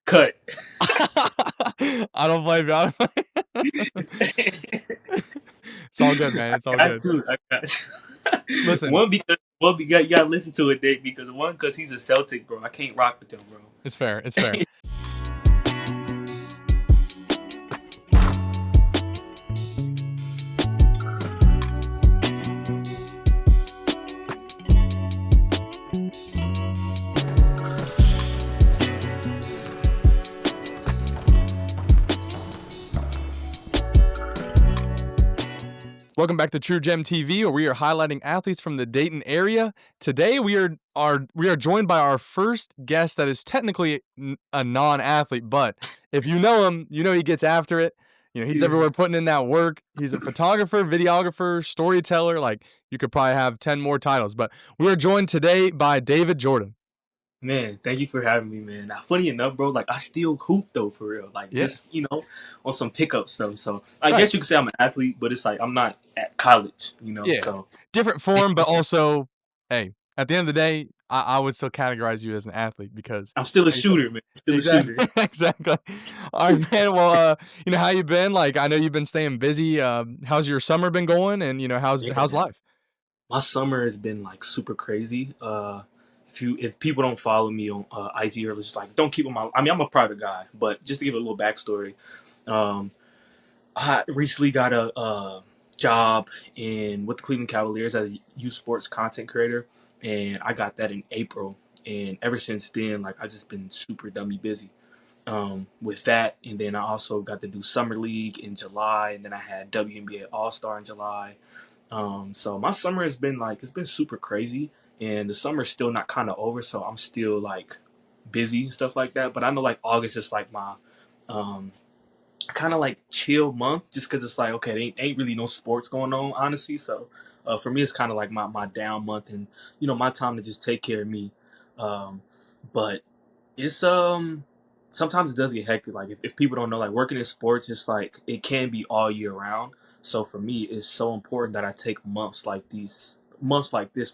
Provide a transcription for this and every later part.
Cut. I don't blame you. It's all good, man. I It's all got good. to. I got to. Listen, One because you gotta listen to it, Dick. Because one, because he's a Celtic, bro. I can't rock with him, bro. it's fair. It's fair. Welcome back to True Gem TV, where we are highlighting athletes from the Dayton area. Today, we are joined by our first guest that is technically a non-athlete, but if you know him, you know he gets after it. You know, he's Yeah. everywhere putting in that work. He's a photographer, videographer, storyteller. Like, you could probably have 10 more titles. But we are joined today by David Jordan. Man, thank you for having me, man. Now, funny enough, bro, like I still hoop though, for real. Like Yeah, just on some pickup stuff. So I right. guess you could say I'm an athlete, but it's like I'm not at college, Yeah, So different form, but also, hey, at the end of the day, I would still categorize you as an athlete because, I'm still a like you said, shooter, man. Still a shooter. exactly, exactly. All right, man. Well, how you been? Like, I know you've been staying busy. How's your summer been going? And how's Man, life? my summer has been like super crazy. If people don't follow me on IG or just like don't keep on my, I mean I'm a private guy, but just to give a little backstory, um, I recently got a job in with the Cleveland Cavaliers as a youth sports content creator, and I got that in April. And ever since then, like I just been super dummy busy with that. And then I also got to do summer league in July, and then I had WNBA All Star in July. So my summer has been like it's been super crazy, and the summer's still not kind of over, so I'm still like busy and stuff like that. But I know like August is like my um kind of like chill month, just because it's like okay, there ain't really no sports going on, honestly. So for me, it's kind of like my down month, and my time to just take care of me. Um, but it's sometimes it does get hectic. Like if people don't know, like working in sports, it's like it can be all year round. So for me, it's so important that I take months like this,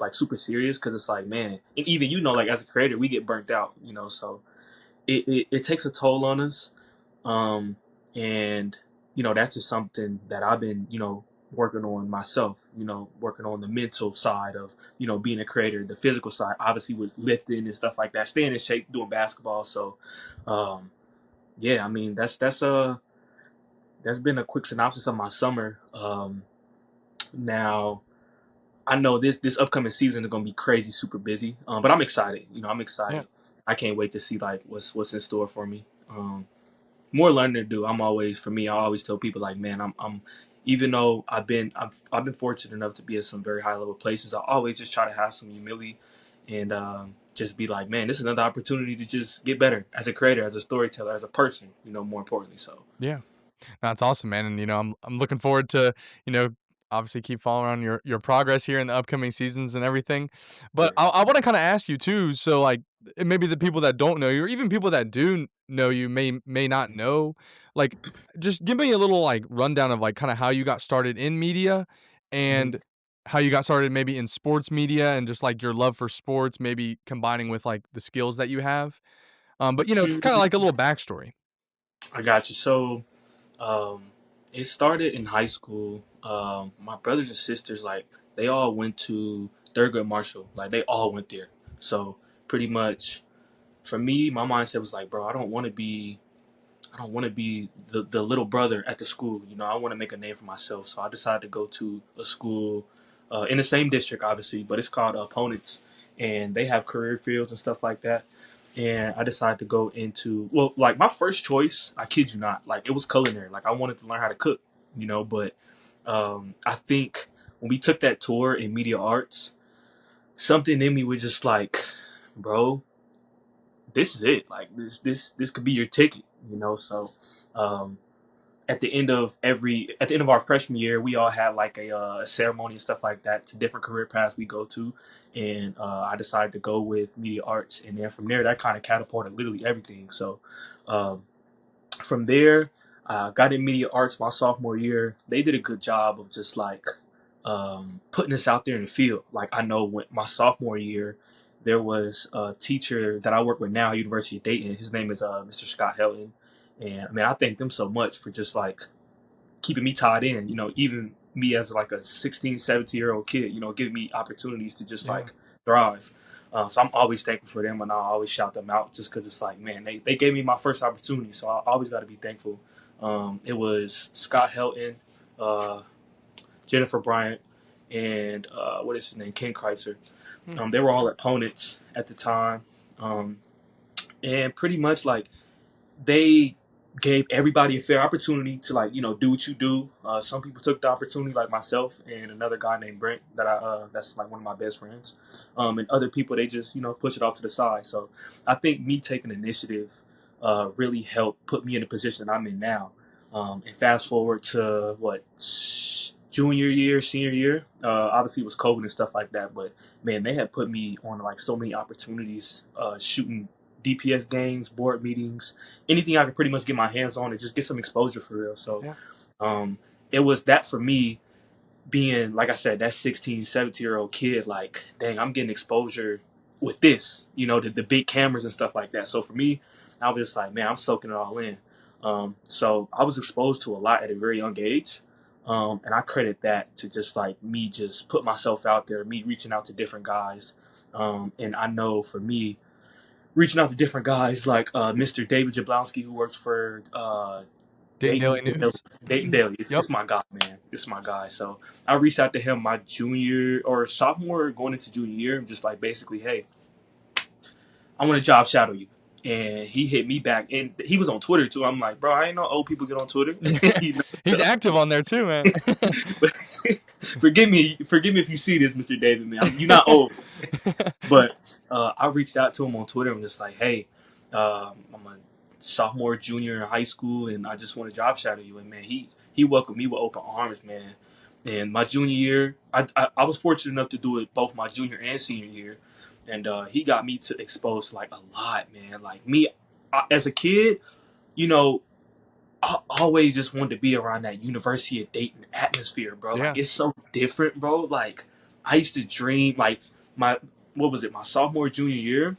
like super serious, because it's like, man, and even like as a creator, we get burnt out, so it takes a toll on us. Um, and that's just something that I've been, working on myself, working on the mental side of, being a creator, the physical side, obviously with lifting and stuff like that, staying in shape, doing basketball. So, um, yeah, I mean, that's been a quick synopsis of my summer. Now I know this upcoming season is going to be crazy, super busy. But I'm excited. I'm Yeah. excited. I can't wait to see like what's in store for me. More learning to do. For me, I always tell people like, man, I'm even though I've been fortunate enough to be at some very high level places, I always just try to have some humility and just be like, man, this is another opportunity to just get better as a creator, as a storyteller, as a person. More importantly. So Yeah. That's awesome, man. And I'm looking forward to, you know, obviously keep following on your progress here in the upcoming seasons and everything. But yeah. I want to kind of ask you too. So like maybe the people that don't know you, or even people that do know you may not know, like just give me a little like rundown of like kind of how you got started in media Mhm. and how you got started maybe in sports media and just like your love for sports, maybe combining with like the skills that you have. But kind of like a little backstory. I got you. So Um, it started in high school. My brothers and sisters, like, they all went to Thurgood Marshall. Like, they all went there. So, pretty much, for me, my mindset was like, bro, I don't want to be the little brother at the school. I want to make a name for myself. So I decided to go to a school in the same district, obviously, but it's called Opponents, and they have career fields and stuff like that. And I decided to go into like my first choice. I kid you not, like it was culinary. Like I wanted to learn how to cook, But I think when we took that tour in media arts, something in me was just like, bro, this is it. Like this could be your ticket, So um, at the end of our freshman year, we all had like a ceremony and stuff like that to different career paths we go to, and I decided to go with media arts, and then from there that kind of catapulted literally everything. So um, from there, got in media arts my sophomore year. They did a good job of just like putting us out there in the field. Like I know when my sophomore year, there was a teacher that I work with now at University of Dayton. His name is Mr. Scott Helton. And I mean, I thank them so much for just like keeping me tied in, even me as like a 16, 17-year-old kid, giving me opportunities to just Yeah. like thrive. So I'm always thankful for them, and I always shout them out just because it's like, man, they gave me my first opportunity, so I always got to be thankful. It was Scott Helton, uh, Jennifer Bryant, and what is his name, Ken Kreitzer. Hmm. They were all opponents at the time, and pretty much like they gave everybody a fair opportunity to like do what you do. Some people took the opportunity, like myself and another guy named Brent that I that's like one of my best friends. And other people they just push it off to the side. So I think me taking initiative really helped put me in the position that I'm in now. And fast forward to what junior year, senior year. Obviously it was COVID and stuff like that, but man, they had put me on like so many opportunities, shooting DPS games, board meetings, anything I could pretty much get my hands on and just get some exposure for real. So Yeah. um, it was that for me being, like I said, that 16, 17-year-old kid, like, dang, I'm getting exposure with this, the big cameras and stuff like that. So for me, I was just like, man, I'm soaking it all in. So I was exposed to a lot at a very young age. And I credit that to just like me just put myself out there, me reaching out to different guys. And I know for me, reaching out to different guys like Mr. David Jablonski, who works for Dayton Daily Dayton News. Dayton Daily. Yep. It's my guy, man. It's my guy. So I reached out to him my junior or sophomore going into junior year, just like basically, hey, I want to job shadow you. And he hit me back, and he was on Twitter too. I'm like, bro, I ain't know old people get on Twitter. He's active on there too, man. Forgive me if you see this, Mr. David, man. You're not old. But I reached out to him on Twitter and just like, hey, I'm a sophomore, junior in high school, and I just want to job shadow you. And man, he welcomed me with open arms, man. And my junior year, I was fortunate enough to do it both my junior and senior year, and he got me to expose like a lot, man. Like me, as a kid, you know, I always just wanted to be around that University of Dayton atmosphere, bro. Yeah. Like it's so different, bro. Like I used to dream, like my what was it, my sophomore junior year.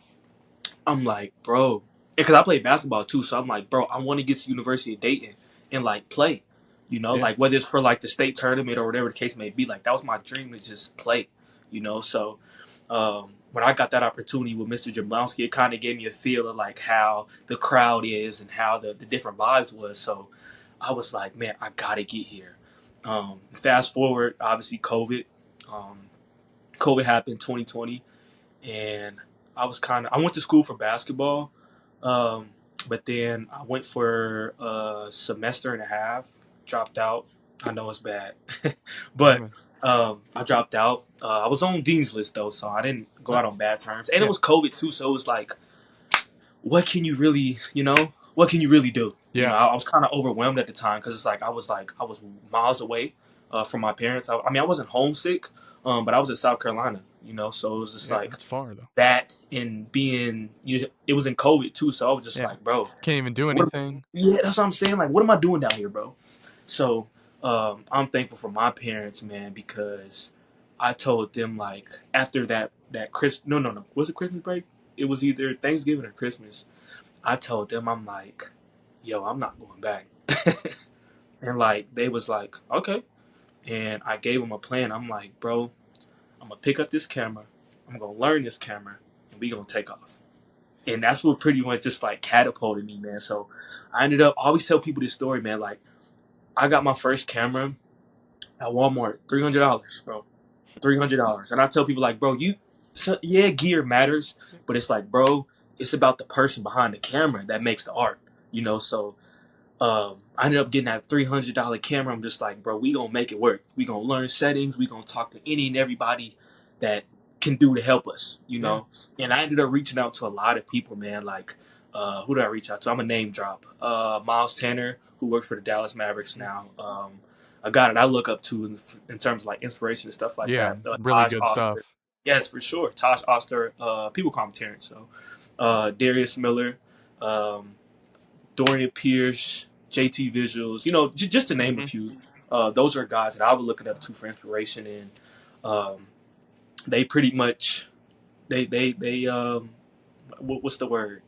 I'm like, bro, because I played basketball too, so I'm like, bro, I want to get to University of Dayton and like play, Yeah. like whether it's for like the state tournament or whatever the case may be. Like that was my dream to just play, So when I got that opportunity with Mr. Jablonski, it kind of gave me a feel of like how the crowd is and how the different vibes was. So I was like, man, I gotta get here. Fast forward, obviously COVID. Um, COVID happened 2020, and I went to school for basketball, um, but then I went for a semester and a half, dropped out. I know it's bad, Yeah, but man. I dropped out. I was on Dean's list though, so I didn't go out on bad terms. And it Yeah. was COVID too, so it was like, what can you really do? Yeah. I was kind of overwhelmed at the time because it's like I was miles away from my parents. I mean, I wasn't homesick, but I was in South Carolina, so it was just Yeah. like That's far though. that and being it was in COVID too, so I was just Yeah. like, bro, Can't even do what, anything. yeah, that's what I'm saying. Like, what am I doing down here, bro? So I'm thankful for my parents, man, because I told them like after that Chris no was it Christmas break? It was either Thanksgiving or Christmas. I told them I'm like, yo, I'm not going back, and like they was like, okay, and I gave them a plan. I'm like, bro, I'm gonna pick up this camera, I'm gonna learn this camera, and we gonna take off. And that's what pretty much just like catapulted me, man. So I ended up I always tell people this story, man. Like I got my first camera at Walmart, $300, bro, $300. And I tell people like, bro, yeah, gear matters, but it's like, bro, it's about the person behind the camera that makes the art, So I ended up getting that $300 camera. I'm just like, bro, we gonna make it work. We gonna learn settings. We gonna talk to any and everybody that can do to help us, Yeah. And I ended up reaching out to a lot of people, man. Like, who did I reach out to? I'm a name drop. Miles Tanner, who works for the Dallas Mavericks now. A guy that I look up to in terms of like inspiration and stuff like Yeah. that. Really Taj good Oster. stuff. Yes, for sure. Taj Oster. People call him Terrence. So, Darius Miller. Um, Dorian Pierce, JT Visuals, just to name a Hmm. few. Those are guys that I would look it up to for inspiration, and they pretty much they what's the word?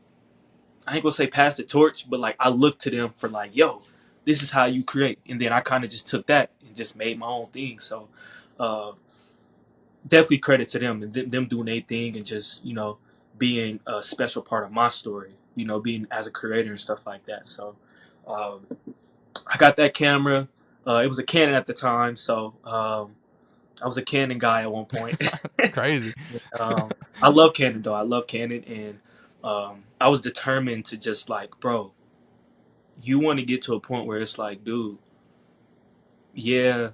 I ain't gonna say pass the torch, but like I looked to them for like, yo, this is how you create, and then I kind of just took that and just made my own thing. So, uh, definitely credit to them and them doing their thing and just being a special part of my story. Being as a creator and stuff like that. So, um, I got that camera. It was a Canon at the time, so I was a Canon guy at one point. It's crazy. I love Canon though. I love Canon, and I was determined to just like, bro, you want to get to a point where it's like, dude, yeah,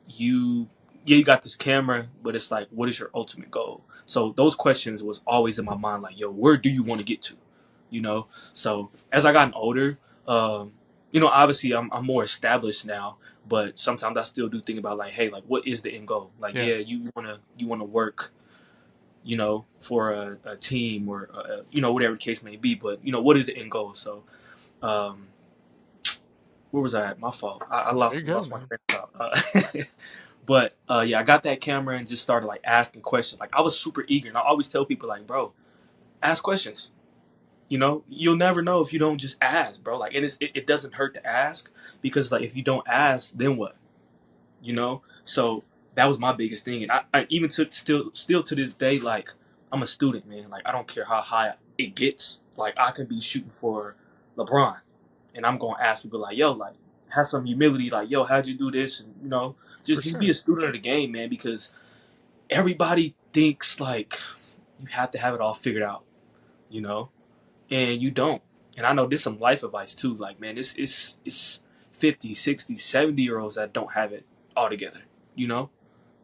you you got this camera, but it's like, what is your ultimate goal? So those questions was always in my mind, like, yo, where do you want to get to? So as I gotten older, um, obviously I'm more established now, but sometimes I still do think about like, hey, like, what is the end goal? Like, Yeah. yeah, you wanna work, for a team or whatever the case may be, but what is the end goal? So, um, where was I at? My fault. I You're lost good, lost my man. train of thought. But yeah, I got that camera and just started like asking questions. Like I was super eager, and I always tell people like, bro, ask questions. You'll never know if you don't just ask, bro. Like it doesn't hurt to ask because like if you don't ask, then what? So that was my biggest thing, and I even took still to this day, like I'm a student, man. Like I don't care how high it gets. Like I could be shooting for LeBron, and I'm gonna ask people like, yo, like have some humility, like, yo, how'd you do this? And For just be sure. a student of the game, man, because everybody thinks like you have to have it all figured out, you know, and you don't. And I know this some life advice too. Like, man, it's 50, 60, 70 year olds that don't have it all together. You know,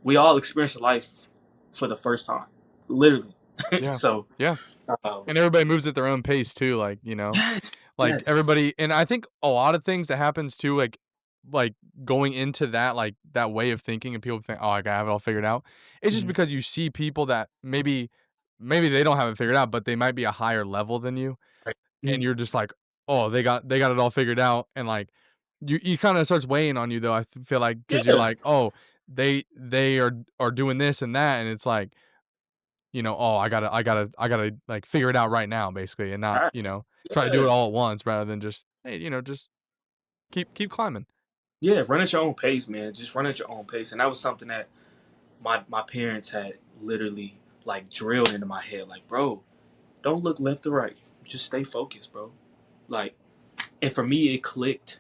we all experience life for the first time, literally. Yeah. So, Yeah. um, And everybody moves at their own pace too, like, yes, like yes, everybody, and I think a lot of things that happens too, like going into that, like that way of thinking, and people think, oh, I gotta have it all figured out. It's just mhm, because you see people that maybe they don't have it figured out, but they might be a higher level than you, right, and mhm, you're just like, oh, they got it all figured out, and like you kind of starts weighing on you though. Feel like because you're yeah, like, oh, they are doing this and that, and it's like, oh, I gotta like figure it out right now, basically, and not, right, try to do it yeah. all at once rather than just, hey, just keep climbing. Yeah, run at your own pace, man. Just run at your own pace, and that was something that my parents had literally like drilled into my head. Like, bro, don't look left or right. Just stay focused, bro. Like, and for me, it clicked.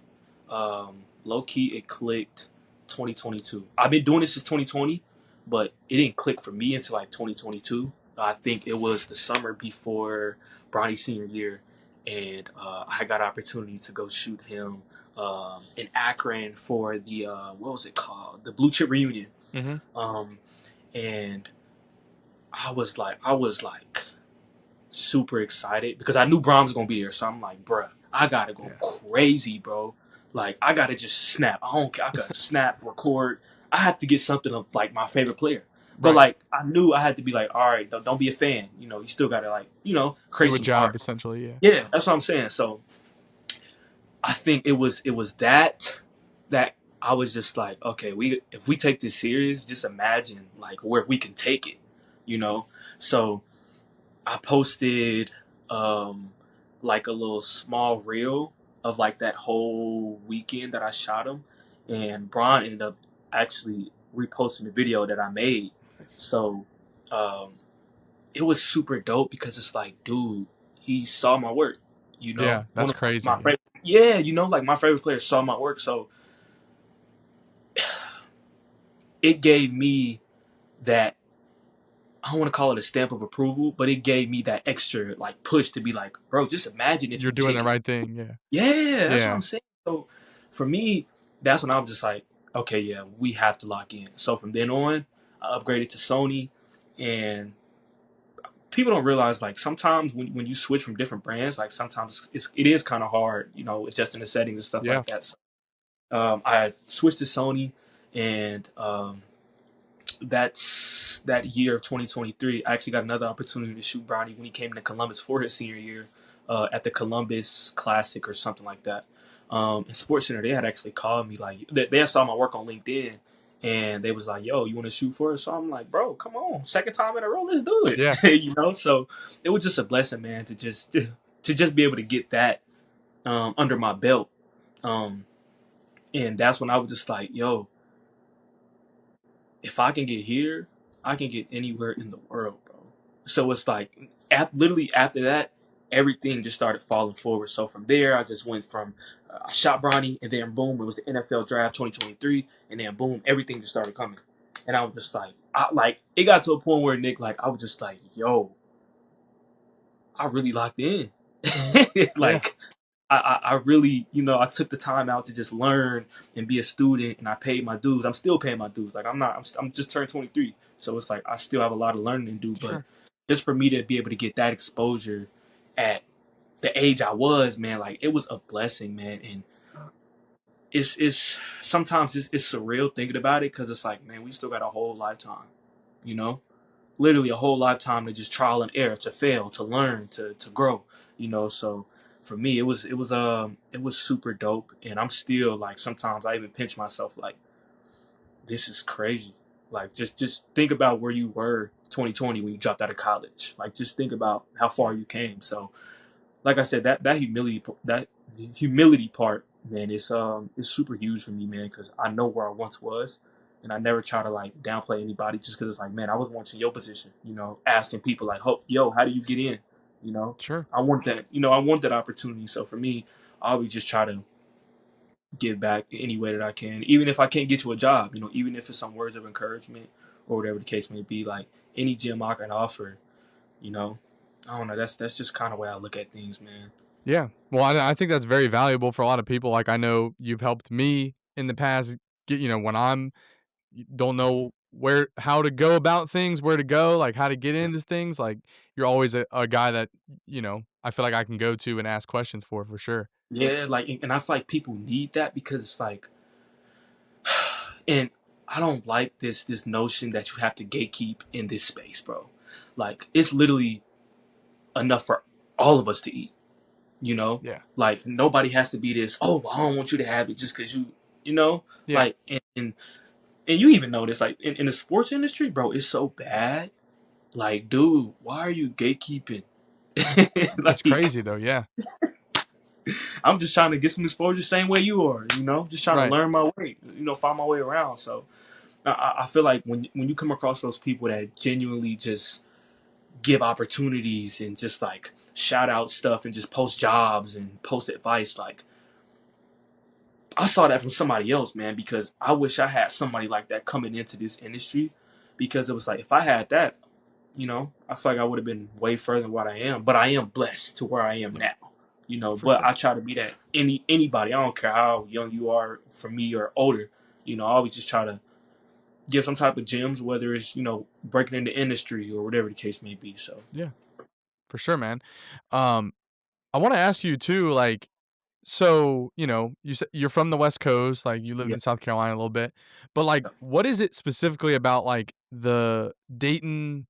Low key, it clicked 2022. I've been doing this since 2020, but it didn't click for me until like 2022. I think it was the summer before Bronny's senior year, and I got an opportunity to go shoot him in Akron for the what was it called? The Blue Chip reunion. Mhm. Um, and I was like super excited because I knew Braun was gonna be there. So I'm like, bruh, I gotta go Yeah. crazy, bro. Like I gotta just snap. I don't care. I gotta snap, record. I have to get something of like my favorite player. But Right. like I knew I had to be like, all right, don't be a fan. You still gotta like, create Do a some job art. essentially, yeah. Yeah, that's what I'm saying. So I think it was that I was just like, okay, we if we take this serious, just imagine like where we can take it, you know. So I posted um like a little small reel of like that whole weekend that I shot him, and Braun ended up actually reposting the video that I made. Nice. So um it was super dope because it's like, dude, he saw my work. Yeah, One that's of my crazy, yeah. favorite, yeah, like my favorite player saw my work, so it gave me that, I don't want to call it a stamp of approval, but it gave me that extra like push to be like, bro, just imagine if You're you doing the take it. right thing, yeah. Yeah, that's what Yeah. I'm saying. So for me, that's when I was just like, okay, yeah, we have to lock in. So from then on, I upgraded to Sony, and people don't realize like sometimes when you switch from different brands, like sometimes it is kind of hard, adjusting the settings and stuff Yeah. like that. So, I switched to Sony, and that year of 2023. I actually got another opportunity to shoot Brownie when he came to Columbus for his senior year at the Columbus Classic or something like that. And Sports Center, they had actually called me like they saw my work on LinkedIn, and they was like, "Yo, you want to shoot for us?" So I'm like, "Bro, come on, second time in a row, let's do Yeah, it." So it was just a blessing, man, to just be able to get that under my belt, um, and that's when I was just like, "Yo, if I can get here, I can get anywhere in the world, bro." So it's like, literally after that, everything just started falling forward. So from there, I just went from I shot Bronny, and then boom, it was the NFL draft 2023, and then boom, everything just started coming. And I was just like, it got to a point where Nick, like, I was just like, yo, I really locked in. yeah, Like, I really, I took the time out to just learn and be a student, and I paid my dues. I'm still paying my dues. Like, I'm just turned 23, so it's like I still have a lot of learning to do. But sure. just for me to be able to get that exposure at the age I was, man, like it was a blessing, man. And it's sometimes it's surreal thinking about it because it's like, man, we still got a whole lifetime, you know, literally a whole lifetime to just trial and error, to fail, to learn, to grow, So for me, it was super dope, and I'm still like sometimes I even pinch myself like this is crazy. Like just think about where you were 2020 when you dropped out of college. Like just think about how far Yeah, you came. So like I said, that humility part, man, is super huge for me, man, because I know where I once was, and I never try to like downplay anybody just because it's like, man, I was once in your position, asking people like, yo, how do you get in, you know? sure. I want that opportunity. So for me, I always just try to give back any way that I can, even if I can't get you a job, even if it's some words of encouragement or whatever the case may be, like any gym I can offer, you know. I don't know. That's just kind of way I look at things, man. Yeah. Well, I think that's very valuable for a lot of people. Like, I know you've helped me in the past get, when I'm don't know how to go about things, where to go, like how to get into things. Like, you're always a guy that, I feel like I can go to and ask questions for sure. Yeah, like, and I feel like people need that because it's like, and I don't like this notion that you have to gatekeep in this space, bro. Like, it's literally enough for all of us to eat, you know. Yeah. Like, nobody has to be this. Oh, well, I don't want you to have it just because you know. Yeah. Like, and you even know this, like in the sports industry, bro, it's so bad. Like, dude, why are you gatekeeping? It's Like, crazy though. Yeah. I'm just trying to get some exposure, same way you are. Just trying to Right. learn my way. Find my way around. So I feel like when you come across those people that genuinely just give opportunities and just like shout out stuff and just post jobs and post advice, like I saw that from somebody else, man. Because I wish I had somebody like that coming into this industry. Because it was like if I had that, I feel like I would have been way further than what I am. But I am blessed to where I am Yeah. now. For But sure. I try to be that anybody. I don't care how young you are, for me or older. I always just try to give some type of gems, whether it's breaking into industry or whatever the case may be. So Yeah. For sure, man. Um, I want to ask you too, like, so, you said you're from the West Coast, like you lived yeah, in South Carolina a little bit, but like, what is it specifically about like the Dayton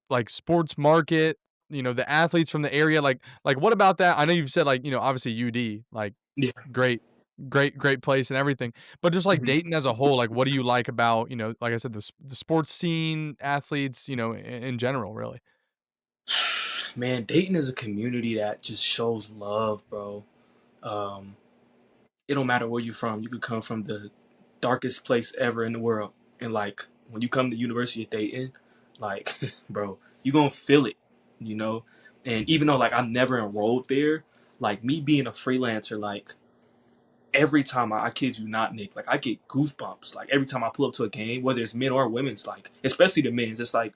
like sports market, the athletes from the area, like what about that? I know you've said like, obviously UD, like yeah. great, great place and everything, but just like Mhm. Dayton as a whole, like what do you like about, like I said, the sports scene, athletes, in general, really? Man, Dayton is a community that just shows love, bro. Um, it don't matter where you're from. You could come from the darkest place ever in the world, and like when you come to University of Dayton, like, bro, you gonna feel it, you know. And even though like I never enrolled there, like me being a freelancer, like every time I kid you not, Nick, like I get goosebumps. Like every time I pull up to a game, whether it's men or women's, like especially the men's, it's like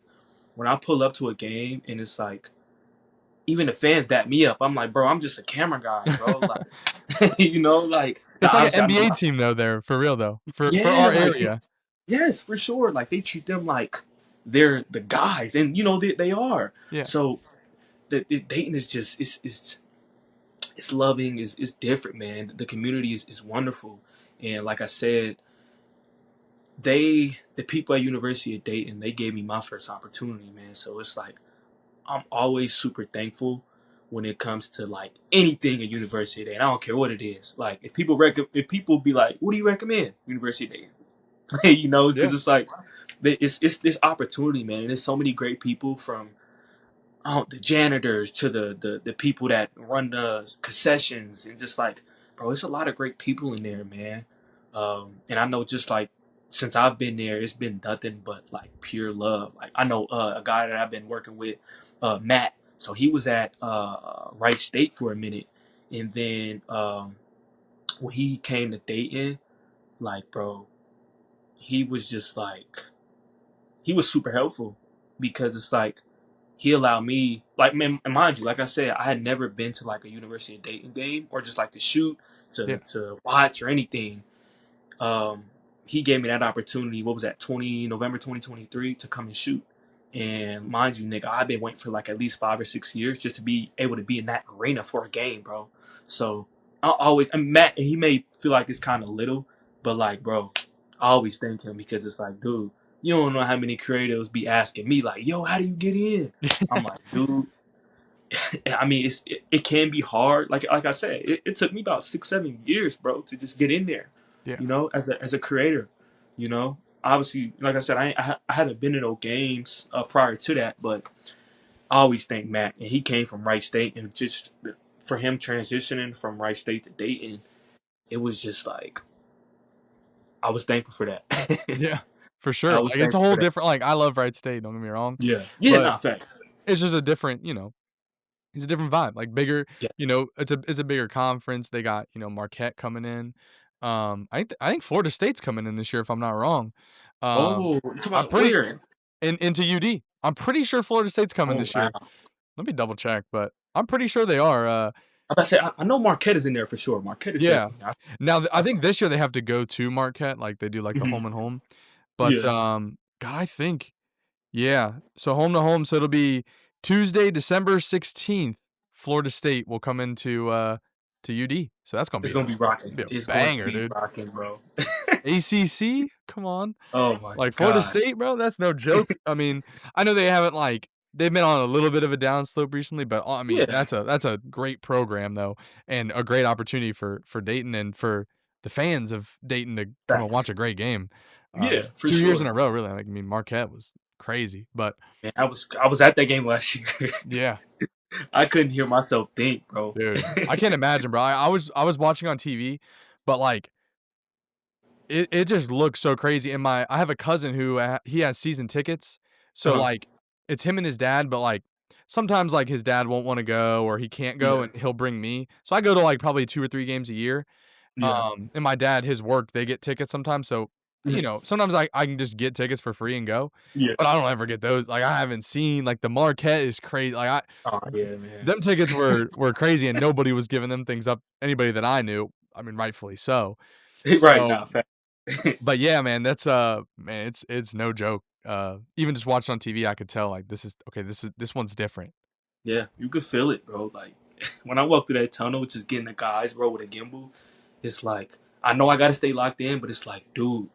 when I pull up to a game and it's like even the fans dap me up. I'm like, bro, I'm just a camera guy, bro. Like, like now It's like an obviously I know NBA team though there, for real though, for yeah, our like it's area. yes, for sure. Like they treat them like they're the guys, and they are. Yeah. So the Dayton is just it's loving, is different, man. The community is wonderful, and like I said, the people at University of Dayton, they gave me my first opportunity, man. So it's like I'm always super thankful when it comes to like anything at University of Dayton. I don't care what it is. Like if people be like, "What do you recommend?" University of Dayton. you know, because Yeah. it's like it's this opportunity, man. And there's so many great people from the janitors to the people that run the concessions and just like, bro, it's a lot of great people in there, man. And I know just like since I've been there, it's been nothing but like pure love. Like I know a guy that I've been working with, Matt. So he was at Wright State for a minute, and then when he came to Dayton, like bro, he was just like he was super helpful because it's like he allowed me like man, mind you, like I said, I had never been to like a University of Dayton game or just like to shoot Yeah. to watch or anything. um, he gave me that opportunity. What was that? November 2023 to come and shoot. And mind you, nigga, I've been waiting for like at least 5 or 6 years just to be able to be in that arena for a game, bro. So I always, and Matt, he may feel like it's kind of little, but like, bro, I always thank him because it's like, dude, you don't know how many creatives be asking me like, yo, how do you get in? I'm like, dude, I mean, it can be hard. Like I said, it took me about 6 7 years, bro, to just get in there. Yeah. You know, as a creator. You know, obviously, like I said, I haven't been in no games prior to that, but I always thank Matt, and he came from Wright State, and just for him transitioning from Wright State to Dayton, it was just like I was thankful for that. Yeah. For I sure. was Like it's a thankful whole for that. different. Like I love Wright State. Don't get me wrong, Yeah, yeah, but not fact. it's just a different. It's a different vibe. Like bigger. Yeah. It's a bigger conference. They got Marquette coming in. I think Florida State's coming in this year if I'm not wrong. Oh, you talking I'm about pretty where? into UD. I'm pretty sure Florida State's coming Oh this wow. year. Let me double check, but I'm pretty sure they are. I say I know Marquette is in there for sure. Marquette is Yeah. definitely. Now I I think this year they have to go to Marquette, like they do like the home Mhm. and home. But Yeah, God, I think yeah. So home to home, so it'll be Tuesday, December 16th. Florida State will come into to UD. So that's it's gonna be rocking. gonna be a It's going to banger, be dude. rocking, bro. ACC? Come on. Oh my Like Florida god. State, bro, that's no joke. I mean, I know they haven't they've been on a little bit of a downslope recently, but I mean, Yeah, that's a great program though, and a great opportunity for Dayton and for the fans of Dayton to come and watch facts. a great game. Yeah, for 2 years in sure. a row, really. Like, I mean, Marquette was crazy, but Man, I was at that game last year. yeah, I couldn't hear myself think, bro. dude, I can't imagine, bro. I was watching on TV, but like it just looks so crazy. And I have a cousin who he has season tickets, so Uh-huh. like it's him and his dad, but like sometimes like his dad won't want to go or he can't go, Yeah, and he'll bring me. So I go to like probably 2 or 3 games a year. yeah, And my dad, his work, they get tickets sometimes. So mhm, sometimes I can just get tickets for free and go, yeah. but I don't ever get those. Like I haven't seen like the Marquette is crazy. Like Oh yeah, man. them tickets were crazy, and nobody was giving them things up. Anybody that I knew, I mean, rightfully so. Right So now, fact. but yeah, man, that's man, it's no joke. Even just watching on TV, I could tell like this is okay. This one's different. Yeah, you could feel it, bro. Like when I walk through that tunnel, just getting the guys, bro, with a gimbal, it's like I know I gotta stay locked in, but it's like, dude,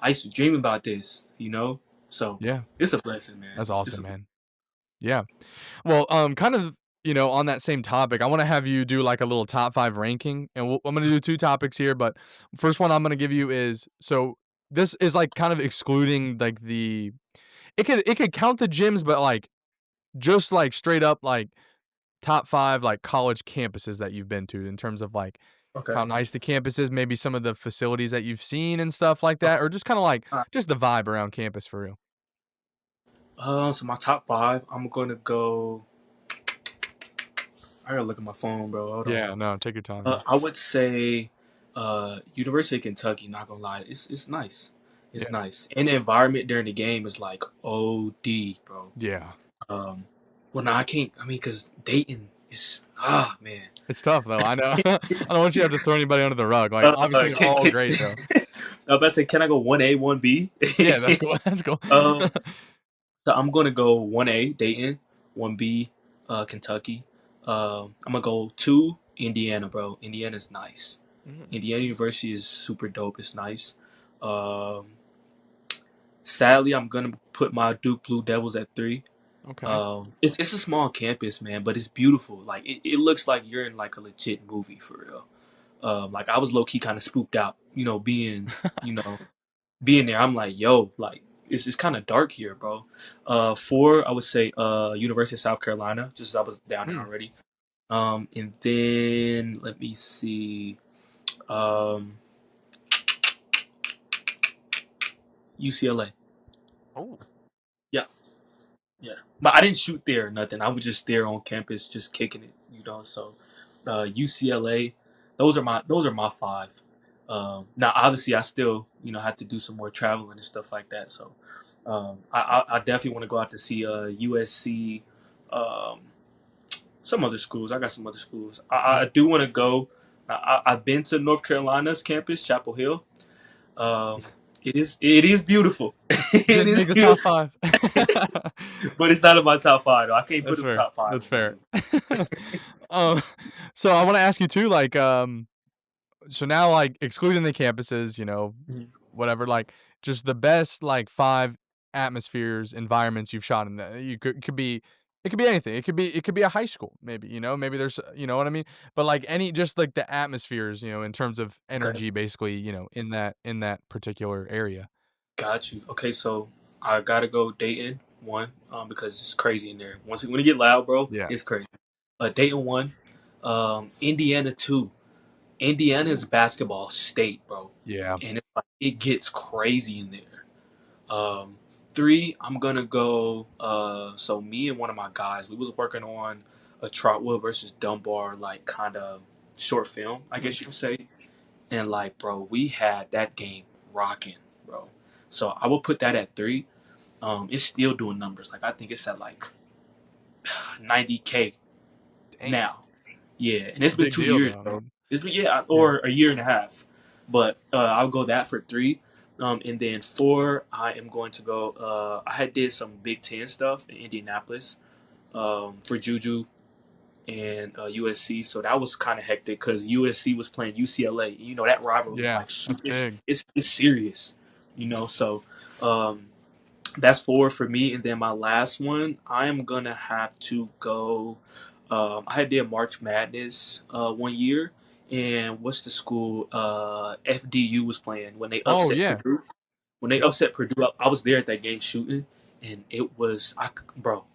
I used to dream about this, you know? So Yeah, it's a blessing, man. that's It's awesome, a man. Yeah. Well, kind of, on that same topic, I want to have you do like a little top five ranking, and I'm gonna do two topics here. But first one I'm gonna give you is so this is like kind of excluding like it could count the gyms, but like just like straight up like top five like college campuses that you've been to in terms of like okay. how nice the campus is, maybe some of the facilities that you've seen and stuff like Okay. that, or just kind of like All right. just the vibe around campus for real. So my top five, I'm gonna go. I gotta look at my phone, bro. Hold on. Yeah, no, take your time, man. I would say, University of Kentucky. Not gonna lie, it's nice. It's Yeah, nice, and the environment during the game is like OD, bro. yeah, Um, well, no, I can't. I mean, cause Dayton is man. it's tough though. I know. I don't want you to have to throw anybody under the rug. Like obviously they're all great though. I was about to say, can I go 1A, 1B? Yeah, that's cool. That's cool. um, so I'm gonna go 1A Dayton, 1B Kentucky. I'm gonna go 2 Indiana, bro. Indiana's nice. Mhm. Indiana University is super dope. It's nice. Um, Sadly, I'm gonna put my Duke Blue Devils at 3. Okay. It's a small campus, man, but it's beautiful. Like it looks like you're in like a legit movie for real. Like I was low key kind of spooked out, being, you know, being there, I'm like, yo, like it's kind of dark here, bro. Four, I would say University of South Carolina, just as I was down there Hmm. already. And then let me see, um, UCLA. Oh. Yeah, yeah. But I didn't shoot there or nothing. I was just there on campus, just kicking it, you know. So, UCLA, those are my five. Now, obviously, I still have to do some more traveling and stuff like that. So, I definitely want to go out to see USC, um, some other schools. I got some other schools. I Yeah. do want to go. I've been to North Carolina's campus, Chapel Hill. Um, it is beautiful. It Didn't is make the top beautiful, 5. but it's not in my top five. Though. I can't put That's it in fair. top five That's or fair. nothing. Um, so I wanna ask you too, like, so now, like, excluding the campuses, Mhm. whatever, like, just the best, like, 5 atmospheres, environments you've shot in it could be anything. It could be a high school, maybe, maybe there's you know what I mean? But, like, any just, like, the atmospheres, in terms of Okay, energy, basically, in that particular area. got you. Okay, so I gotta go Dayton one, because it's crazy in there. When it get loud, bro, Yeah. it's crazy. Dayton one, Indiana two. Indiana is Ooh. basketball state, bro, Yeah. and it gets crazy in there. Um, Three, I'm gonna go. So me and one of my guys, we was working on a Trotwood versus Dunbar like kind of short film, I Mhm. guess you could say. And like, bro, we had that game rocking, bro. So I will put that at three. It's still doing numbers. Like I think it's at like 90K Dang. now. Yeah, and It's it's a been big 2 deal, years, though, I bro. mean. It's been Yeah. or a year and a half. But I'll go that for three. And then four, I am going to go. I had did some Big Ten stuff in Indianapolis for Juju and USC, so that was kind of hectic because USC was playing UCLA. You know that rivalry is Yeah. like That's it's big. it's serious. So um, that's four for me. And then my last one, I am gonna have to go. I had did March Madness one year, and what's the school? FDU was playing when they Oh, upset yeah. Purdue. When they Yep. upset Purdue, I was there at that game shooting, and it was bro,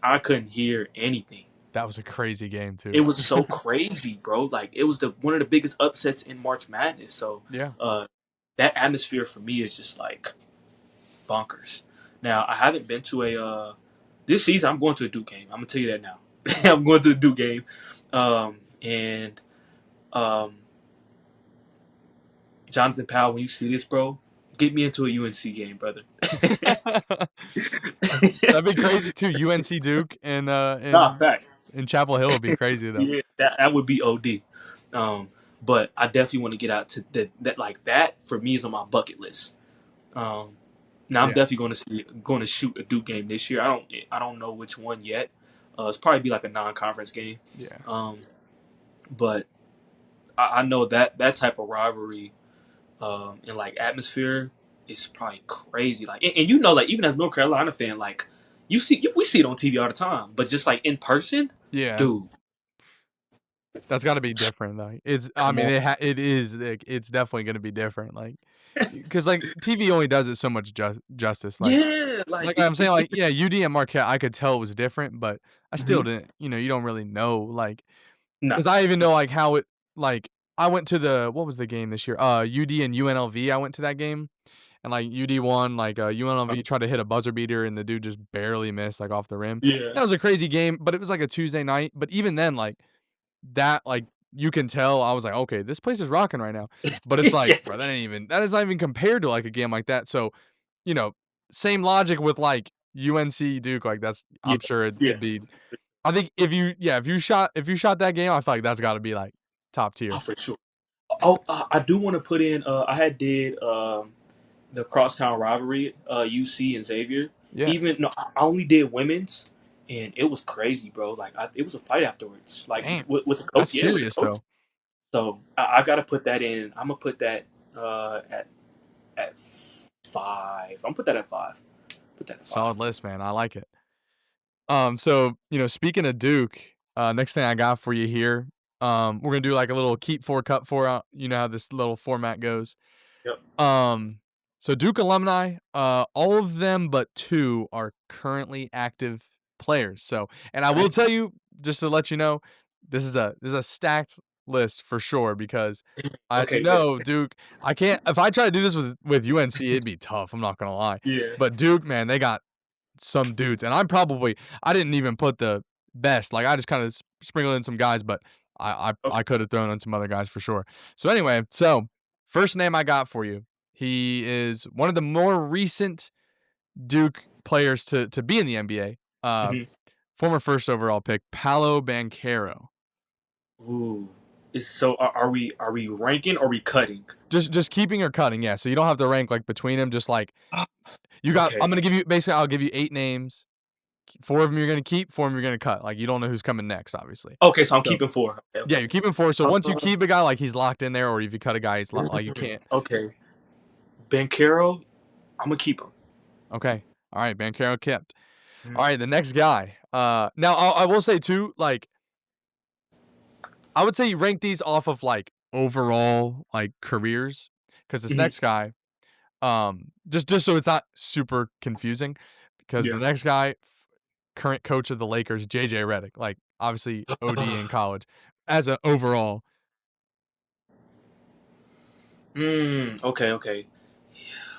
I couldn't hear anything. That was a crazy game, It too. was so crazy, bro. Like it was the one of the biggest upsets in March Madness. So Yeah. uh, that atmosphere for me is just like bonkers. Now I haven't been to a this season. I'm going to a Duke game. I'm gonna tell you that now. I'm going to the Duke game, and um, Jonathan Powell. When you see this, bro, get me into a UNC game, brother. That'd be crazy too. UNC Duke and Nah, facts. in Chapel Hill would be crazy though. Yeah, that would be OD. Um, but I definitely want to get out to that like that for me is on my bucket list. Um, Now I'm Yeah. definitely going to shoot a Duke game this year. I don't know which one yet. It's probably be like a non-conference game. Yeah. Um, but I know that type of rivalry and like atmosphere is probably crazy. Like and like even as a North Carolina fan, like we see it on TV all the time, but just like in person, Yeah. dude, That's got to be different though. I come mean on. it is like, it's definitely going to be different like cuz like TV only does it so much justice Yeah, like like I'm saying it's like yeah, UD and Marquette I could tell it was different, but I still mhm. didn't, you don't really know like No, cuz I even know like how it like I went to the what was the game this year? UD and UNLV. I went to that game. And, like, UD won, like, UNLV tried to hit a buzzer beater, and the dude just barely missed, like, off the rim. yeah, That was a crazy game, but it was, like, a Tuesday night. But even then, like, you can tell I was like, "Okay, this place is rocking right now." But it's like, yeah, bro, that is not even compared to, like, a game like that. So, you know, same logic with, like, UNC Duke, like, that's yeah, I'm sure yeah. it'd be I think if you shot that game, I feel like that's gotta be, like, top Oh, tier. for sure. Oh, I do want to put in. I had did the crosstown rivalry, UC and Xavier. Yeah. Even no, I only did women's, and it was crazy, bro. Like it was a fight afterwards, like Damn. with the coach. That's Yeah, with the serious, coach. though. So I got to put that in. I'm gonna put that at five. I'm gonna put that at five. Put that at five. Solid list, man. I like it. So, speaking of Duke, next thing I got for you here, we're gonna do like a little keep four, cut four. You know how this little format goes. Yep. Um, So Duke alumni, all of them but 2 are currently active players. So, and I will tell you, just to let you know, this is a stacked list for sure because, as you Okay, bet. know, Duke. I can't if I try to do this with UNC, it'd be tough. I'm not gonna lie, Yeah. but Duke, man, they got some dudes, and I didn't even put the best. Like I just kind of sprinkled in some guys, but I Okay. could have thrown in some other guys for sure. So anyway, first name I got for you. He is one of the more recent Duke players to be in the NBA. Hmm. Former first overall pick, Paolo Banchero. Ooh. Are we ranking or are we cutting? Just keeping or cutting, yeah. So you don't have to rank like between them. Just like you got. I'm Okay. gonna give you basically. I'll give you 8 names. 4 of them you're gonna keep. 4 of them you're gonna cut. Like you don't know who's coming next, obviously. Okay, so I'm So keeping four. Okay, yeah, okay. you're keeping 4. So once you Uh, keep a guy, like he's locked in there, or if you cut a guy, he's like you can't. okay. Bankero, I'm gonna keep him. Okay. All right, Banchero kept. Mhm. All right, the next guy. Now I will say too, like I would say you rank these off of like overall like careers, because this Mhm. next guy, just so it's not super confusing, because the Yeah. next guy, current coach of the Lakers, JJ Redick, like obviously OD in college, as an overall. Okay, okay.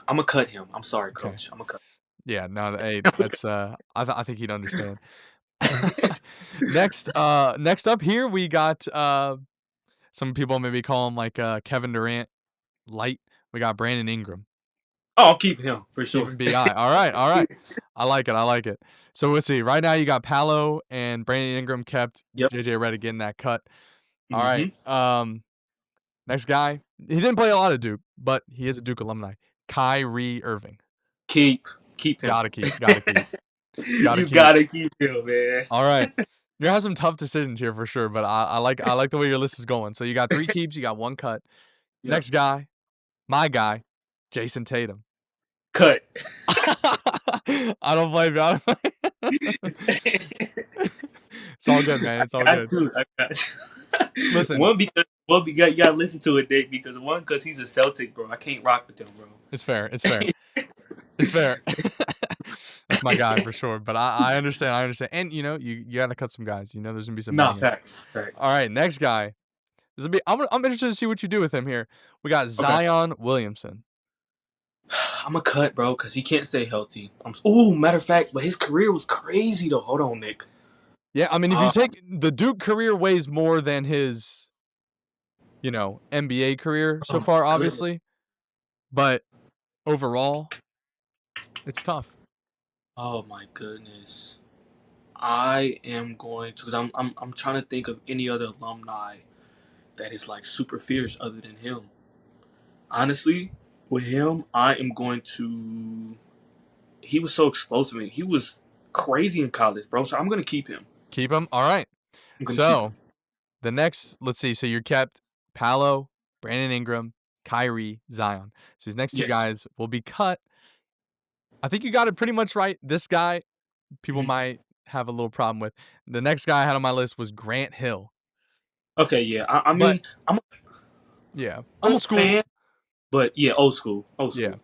I'm gonna cut him. I'm sorry, Okay, coach. I'm gonna cut. yeah, no, hey, I'm that's I think he'd understand. gonna cut. Next up here we got some people maybe call him like Kevin Durant light. We got Brandon Ingram. Oh, I'll keep him for sure. Keeping BI. All right, all right. I like it. I like it. So let's see. Right now you got Palo and Brandon Ingram kept. Yep. JJ Redick getting that cut. All right. Hmm. Next guy. He didn't play a lot of Duke, but he is a Duke alumni. Kyrie Irving. Keep keep him. Gotta keep. Gotta keep. Gotta You keep. gotta keep him, man. All right. You're gonna have some tough decisions here for sure, but I like the way your list is going. So you got 3 keeps, you got 1 cut. Yep. Next guy, my guy, Jason Tatum. Cut. I don't blame you. I don't blame It's all good, man. I It's all got good. to. I got to. Listen, One because you gotta listen to it, Dick. Because one, because he's a Celtic, bro. I can't rock with him, bro. it's fair. It's fair. It's fair. That's my guy for sure. But I understand. I understand. And you got to cut some guys. There's gonna be some Nah, bangers. facts, facts. All right, next guy. This will be. I'm interested to see what you do with him here. We got Okay. Zion Williamson. I'm a cut, bro, because he can't stay healthy. Oh, matter of fact, but his career was crazy though. Hold on, Nick. Yeah, I mean, if you Uh, take the Duke career weighs more than his, NBA career so oh far, my goodness. obviously. But overall, it's tough. Oh my goodness. I am going to, because I'm trying to think of any other alumni that is like super fierce other than him. Honestly, with him, I am going to. He was so explosive. He was crazy in college, bro. So I'm gonna keep him. Keep him. All right. I'm gonna keep So him. the next, let's see. So you're kept Palo, Brandon Ingram, Kyrie, Zion. So these next 2 Yes. guys will be cut. I think you got it pretty much right. This guy, people Mhm. might have a little problem with. The next guy I had on my list was Grant Hill. Okay, yeah. I But mean, I'm yeah, I'm a old fan, school. but yeah, old school, old Yeah. school.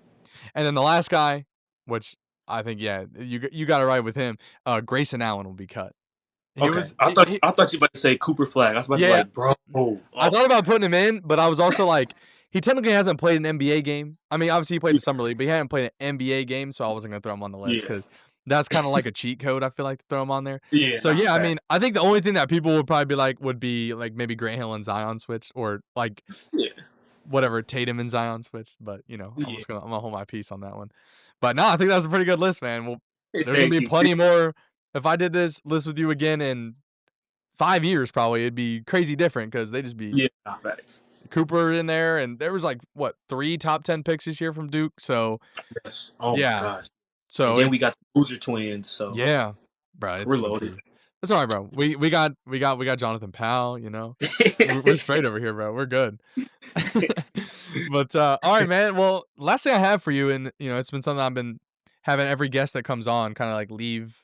And then the last guy, which I think, yeah, you got it right with him. Grayson Allen will be cut. He Okay, was, I thought I thought you were about to say Cooper Flag. I was about to be yeah. like, bro. Oh, I thought about putting him in, but I was also like, he technically hasn't played an NBA game. I mean, obviously he played yeah, the summer league, but he hadn't played an NBA game, so I wasn't gonna throw him on the list yeah, because that's kind of like a cheat code. I feel like to throw him on there. yeah. So Nah, yeah, I fact. mean, I think the only thing that people would probably be like would be like maybe Grant Hill and Zion switched, or like Yeah, whatever Tatum and Zion switched. But yeah. I'm gonna hold my peace on that one. But no, I think that was a pretty good list, man. Well, there's gonna Thank be you. plenty more. If I did this list with you again in 5 years, probably it'd be crazy different because they just be Yeah, nah, facts. Cooper in there, and there was like what 3 top 10 picks this year from Duke. So Yes. Oh my yeah, gosh. And so then we it's got the Boozer twins, so yeah, bro, it's we're gonna loaded. be. That's all right, bro. We got Jonathan Powell. We're straight over here, bro. We're good. But all right, man. Well, last thing I have for you, and it's been something I've been having every guest that comes on kind of like leave,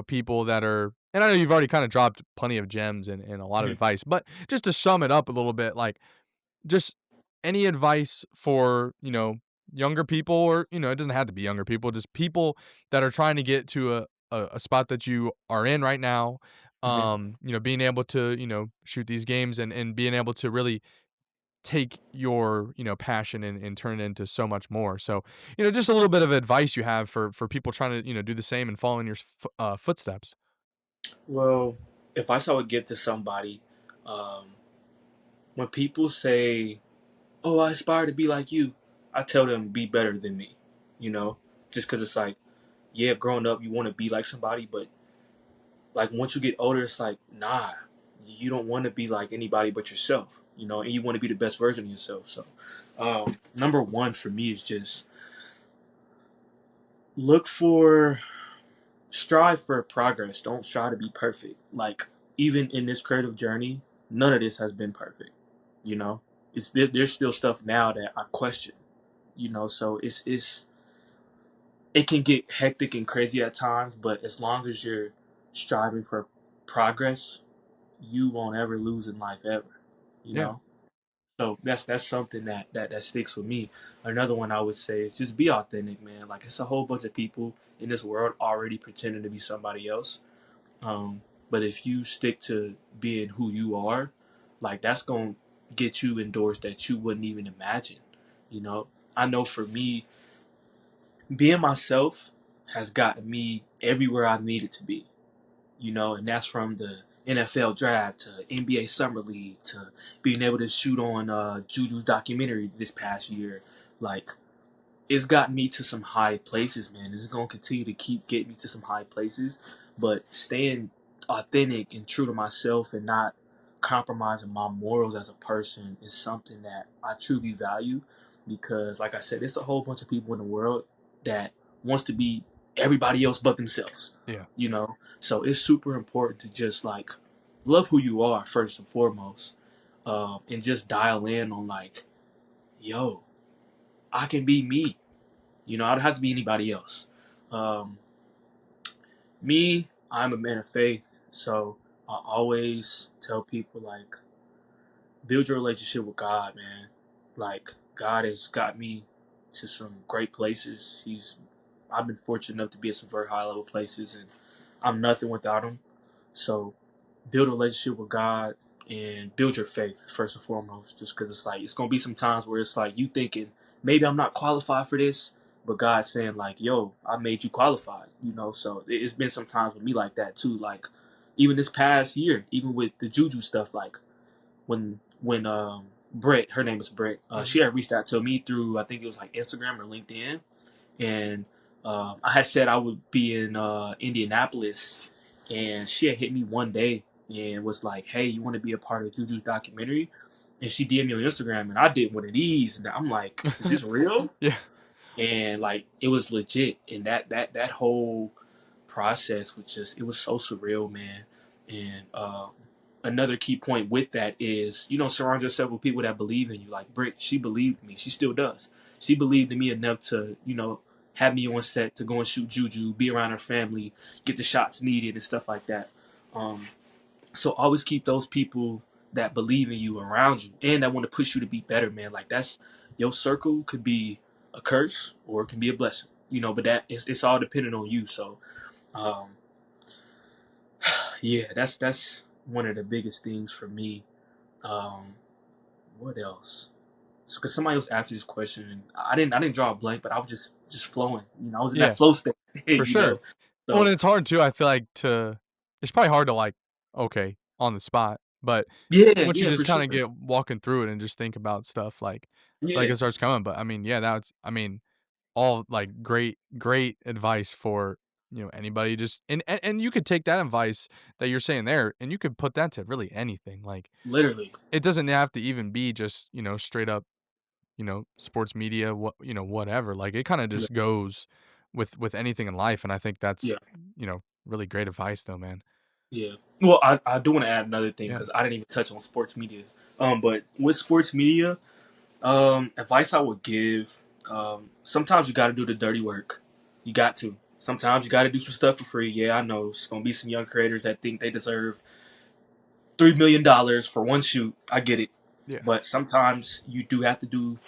people that are. And I know you've already kind of dropped plenty of gems and a lot of Mhm. advice, but just to sum it up a little bit, like just any advice for younger people, or it doesn't have to be younger people, just people that are trying to get to a spot that you are in right now. Hmm. Being able to shoot these games, and being able to really take your passion, and turn it into so much more. So just a little bit of advice you have for people trying to do the same and following your footsteps. Well, advice I would give to somebody, um, when people say, "Oh, I aspire to be like you," I tell them be better than me. You know, just because it's like, yeah, growing up you want to be like somebody, but like once you get older, it's like, nah, you don't want to be like anybody but yourself. You know, and you want to be the best version of yourself. So, number one for me is just look for strive for progress. Don't try to be perfect. Like even in this creative journey, none of this has been perfect. You know, there's still stuff now that I question. You know, so it can get hectic and crazy at times, but as long as you're striving for progress, you won't ever lose in life ever. You Yeah. know, so that's something that sticks with me. Another one I would say is just be authentic, man. Like it's a whole bunch of people in this world already pretending to be somebody else. Um, but if you stick to being who you are, like that's gonna get you indoors that you wouldn't even imagine. You know, I know for me, being myself has gotten me everywhere I needed to be. You know, and that's from the NFL draft to NBA Summer League to being able to shoot on Juju's documentary this past year. Like it's gotten me to some high places, man. It's gonna continue to keep getting me to some high places, but staying authentic and true to myself and not compromising my morals as a person is something that I truly value because, like I said, there's a whole bunch of people in the world that wants to be everybody else but themselves. Yeah. You know, so it's super important to just like love who you are first and foremost, and just dial in on like, yo, I can be me. You know, I don't have to be anybody else. Um, Me, I'm a man of faith, so I always tell people like, build your relationship with God, man. Like God has got me to some great places. I've been fortunate enough to be at some very high level places, and I'm nothing without him. So build a relationship with God and build your faith first and foremost. Just because it's like it's gonna be some times where it's like you thinking maybe I'm not qualified for this, but God's saying like, "Yo, I made you qualified." You know, so it's been some times with me like that too. Like even this past year, even with the juju stuff, like when Brett, her name is Brett, Mhm. she had reached out to me through I think it was like Instagram or LinkedIn, and I had said I would be in Indianapolis, and she had hit me one day and was like, "Hey, you want to be a part of Juju's documentary?" And she DM'd me on Instagram, and I did one of these, and I'm like, "Is this real?" Yeah. And like, it was legit, and that whole process was just it was so surreal, man. And another key point with that is surround yourself with people that believe in you. Like Britt, she believed in me, she still does. She believed in me enough to have me on set to go and shoot Juju, be around her family, get the shots needed and stuff like that. Um, so always keep those people that believe in you around you and that want to push you to be better, man. Like that's your circle could be a curse or it can be a blessing, but that it's all dependent on you. So um, yeah, that's one of the biggest things for me. Um, what else? So, because somebody else asked you this question, and I didn't draw a blank, but I was just flowing. I was in that Yeah, flow state. for sure. Well, and So it's hard too, I feel like, to it's probably hard to, like, okay, on the spot, but yeah, once you yeah, just for sure. kinda get walking through it and just think about stuff, like Yeah, it starts coming. But I mean, yeah, that's I mean, all, like, great advice for, anybody. Just and you could take that advice that you're saying there, and you could put that to really anything. Like, literally. it doesn't have to even be just, straight up, sports media, whatever. Like, it kinda Yeah, just goes with anything in life, and I think yeah, that's, really great advice though, man. yeah. Well, I do want to add another thing Yeah. because I didn't even touch on sports media. But with sports media, advice I would give, sometimes you got to do the dirty work. You got to. Sometimes you got to do some stuff for free. Yeah, I know it's gonna be some young creators that think they deserve $3 million for one shoot. I get it, Yeah. but sometimes you do have to do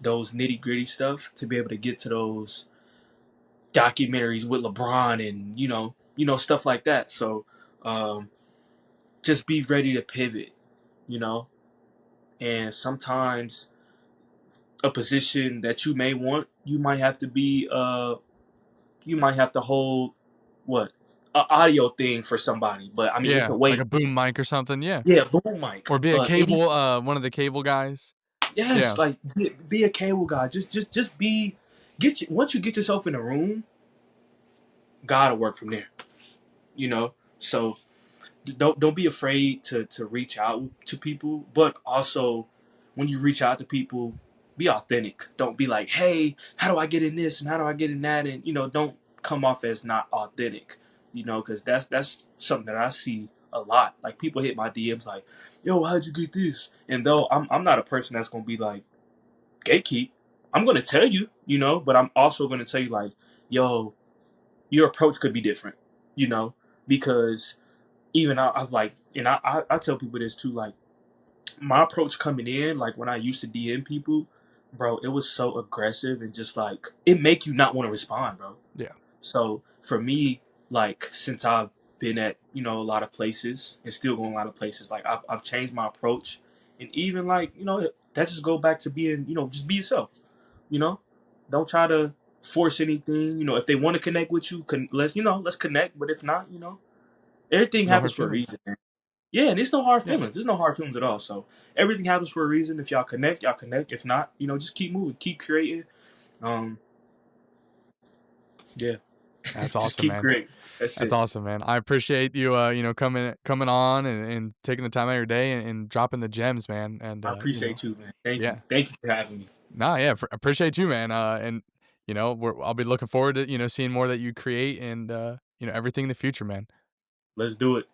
those nitty gritty stuff to be able to get to those documentaries with LeBron and stuff like that. So um, just be ready to pivot, you know. And sometimes a position that you may want, you might have to hold what a audio thing for somebody, but I mean it's Yeah, a like way. a boom mic or something, yeah. Yeah, boom mic. Or be a Any cable, one of the cable guys. Yes, Yeah. like be a cable guy. Just be once you get yourself in a room, gotta work from there. You know, so don't be afraid to reach out to people, but also when you reach out to people, be authentic. Don't be like, hey, how do I get in this and how do I get in that, and don't come off as not authentic. Because that's something that I see a lot. Like people hit my DMs like, yo, how'd you get this? And though I'm not a person that's gonna be like gatekeep, I'm gonna tell you, but I'm also gonna tell you like, yo, your approach could be different, you know, because even I've like, and I tell people this too, like my approach coming in, like when I used to DM people, bro, it was so aggressive and just like it make you not want to respond, bro. Yeah. So for me, like since I've been at a lot of places and still going a lot of places, like I've changed my approach, and even like that just go back to being just be yourself, you know, don't try to force anything. If they want to connect with you, let's connect. But if not, everything No happens hard for a feelings. reason, man. Yeah, and there's no hard Yeah. feelings. There's no hard feelings at all. So everything happens for a reason. If y'all connect, y'all connect. If not, just keep moving, keep creating. Um, yeah, That's just awesome, keep man. creating. That's That's it. awesome, man. I appreciate you, coming on and taking the time out of your day and dropping the gems, man, and, I appreciate you, man. Thank you. yeah. Thank you for having me. Nah, yeah, appreciate you, man, and, I'll be looking forward to, seeing more that you create and, everything in the future, man. Let's do it.